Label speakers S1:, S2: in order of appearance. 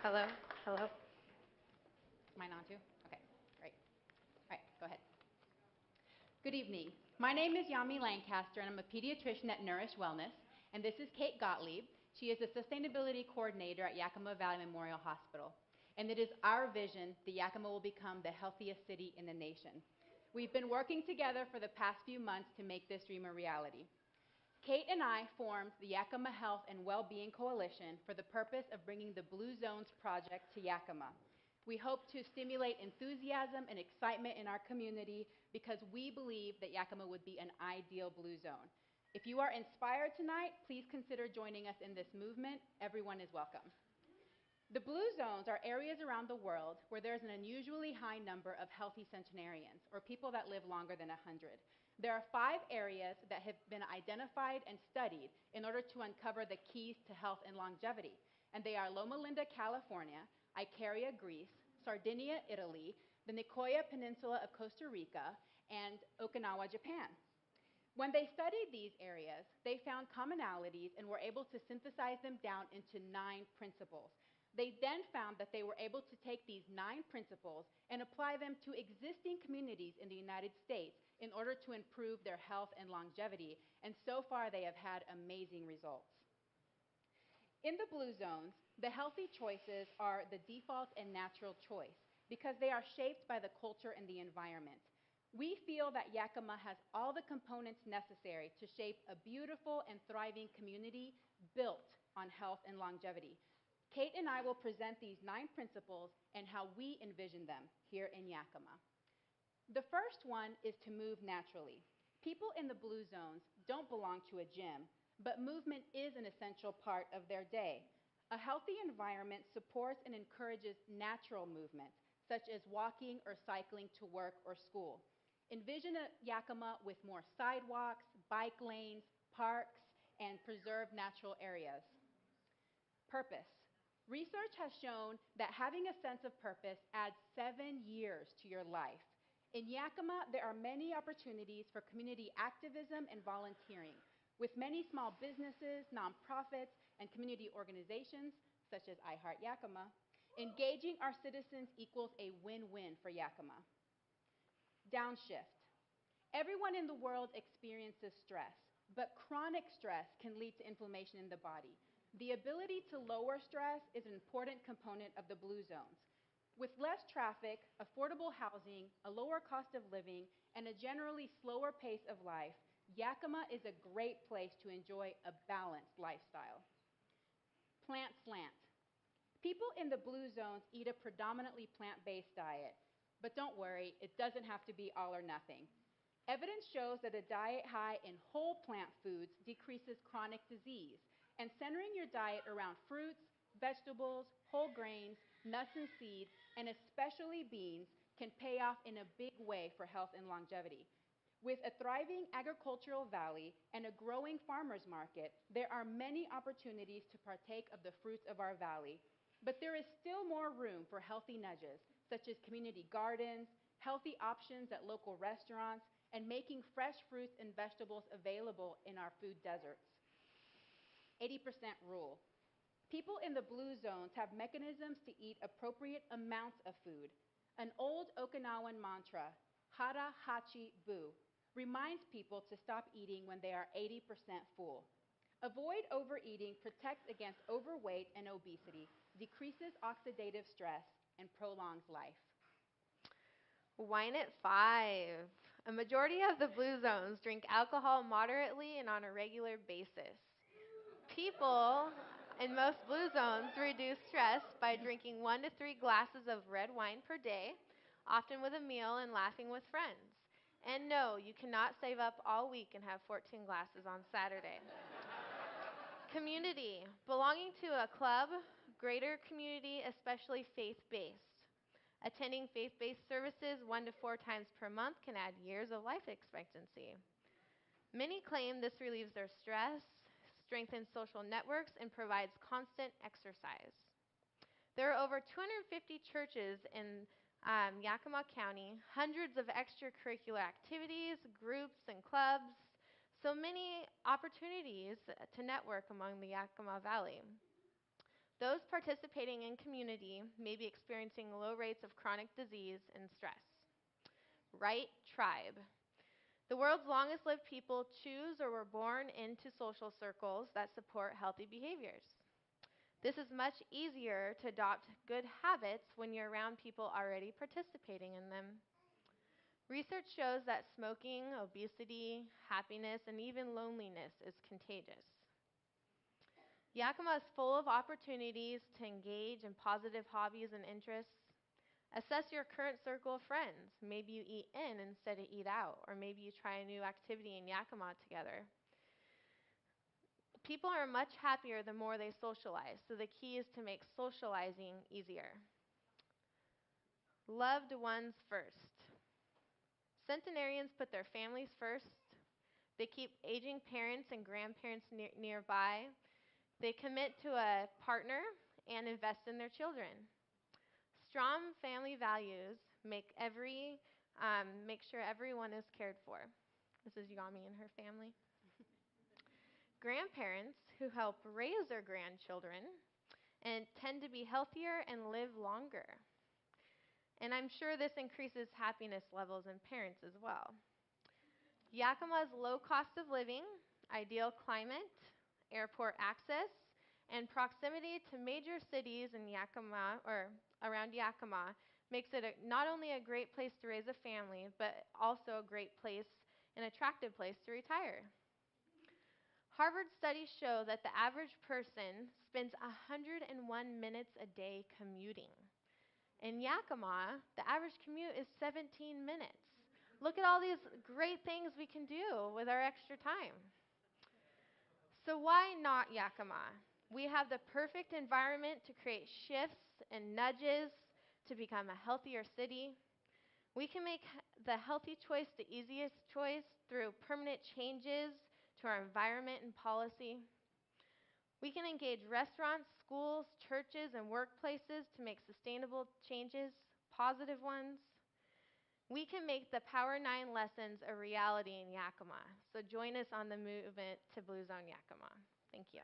S1: Hello, hello. Mine on too? Okay, great. All right, go ahead. Good evening. My name is Yamileth, and I'm a pediatrician at Nourish Wellness, and this is Kate Gottlieb. She is a sustainability coordinator at Yakima Valley Memorial Hospital, and it is our vision that Yakima will become the healthiest city in the nation. We've been working together for the past few months to make this dream a reality. Kate and I formed the Yakima Health and Wellbeing Coalition for the purpose of bringing the Blue Zones project to Yakima. We hope to stimulate enthusiasm and excitement in our community because we believe that Yakima would be an ideal Blue Zone. If you are inspired tonight, please consider joining us in this movement. Everyone is welcome. The Blue Zones are areas around the world where there's an unusually high number of healthy centenarians, or people that live longer than 100. There are 5 areas that have been identified and studied in order to uncover the keys to health and longevity, and they are Loma Linda, California, Icaria, Greece, Sardinia, Italy, the Nicoya Peninsula of Costa Rica, and Okinawa, Japan. When they studied these areas, they found commonalities and were able to synthesize them down into 9 principles. They then found that they were able to take these 9 principles and apply them to existing communities in the United States in order to improve their health and longevity, and so far they have had amazing results. In the Blue Zones, the healthy choices are the default and natural choice because they are shaped by the culture and the environment. We feel that Yakima has all the components necessary to shape a beautiful and thriving community built on health and longevity. Kate and I will present these 9 principles and how we envision them here in Yakima. The first one is to move naturally. People in the Blue Zones don't belong to a gym, but movement is an essential part of their day. A healthy environment supports and encourages natural movement, such as walking or cycling to work or school. Envision a Yakima with more sidewalks, bike lanes, parks, and preserved natural areas. Purpose. Research has shown that having a sense of purpose adds 7 years to your life. In Yakima, there are many opportunities for community activism and volunteering, with many small businesses, nonprofits, and community organizations, such as Heart Yakima. Engaging our citizens equals a win-win for Yakima. Downshift. Everyone in the world experiences stress, but chronic stress can lead to inflammation in the body. The ability to lower stress is an important component of the Blue Zones. With less traffic, affordable housing, a lower cost of living, and a generally slower pace of life, Yakima is a great place to enjoy a balanced lifestyle. Plant slant. People in the Blue Zones eat a predominantly plant-based diet, but don't worry, it doesn't have to be all or nothing. Evidence shows that a diet high in whole plant foods decreases chronic disease, and centering your diet around fruits, vegetables, whole grains, nuts and seeds, and especially beans can pay off in a big way for health and longevity. With a thriving agricultural valley and a growing farmers market, there are many opportunities to partake of the fruits of our valley. But there is still more room for healthy nudges, such as community gardens, healthy options at local restaurants, and making fresh fruits and vegetables available in our food deserts. 80% rule. People in the Blue Zones have mechanisms to eat appropriate amounts of food. An old Okinawan mantra, hara hachi bu, reminds people to stop eating when they are 80% full. Avoid overeating protects against overweight and obesity, decreases oxidative stress, and prolongs life.
S2: Wine at 5. A majority of the Blue Zones drink alcohol moderately and on a regular basis. People in most Blue Zones reduce stress by drinking 1 to 3 glasses of red wine per day, often with a meal and laughing with friends. And no, you cannot save up all week and have 14 glasses on Saturday. Community. Belonging to a club, greater community, especially faith-based. Attending faith-based services 1 to 4 times per month can add years of life expectancy. Many claim this relieves their stress, strengthens social networks, and provides constant exercise. There are over 250 churches in Yakima County, hundreds of extracurricular activities, groups, and clubs, so many opportunities to network among the Yakima Valley. Those participating in community may be experiencing low rates of chronic disease and stress. Right tribe. The world's longest lived people choose or were born into social circles that support healthy behaviors. This is much easier to adopt good habits when you're around people already participating in them. Research shows that smoking, obesity, happiness, and even loneliness is contagious. Yakima is full of opportunities to engage in positive hobbies and interests. Assess your current circle of friends. Maybe you eat in instead of eat out, or maybe you try a new activity in Yakima together. People are much happier the more they socialize, so the key is to make socializing easier. Loved ones first. Centenarians put their families first. They keep aging parents and grandparents nearby. They commit to a partner and invest in their children. Strong family values make sure everyone is cared for. This is Yami and her family. Grandparents who help raise their grandchildren and tend to be healthier and live longer. And I'm sure this increases happiness levels in parents as well. Yakima's low cost of living, ideal climate, airport access, and proximity to major cities in Yakima or around Yakima makes it not only a great place to raise a family, but also a great place, an attractive place to retire. Harvard studies show that the average person spends 101 minutes a day commuting. In Yakima, the average commute is 17 minutes. Look at all these great things we can do with our extra time. So why not Yakima? We have the perfect environment to create shifts and nudges to become a healthier city. We can make the healthy choice the easiest choice through permanent changes to our environment and policy. We can engage restaurants, schools, churches, and workplaces to make sustainable changes, positive ones. We can make the Power 9 lessons a reality in Yakima. So join us on the movement to Blue Zone Yakima. Thank you.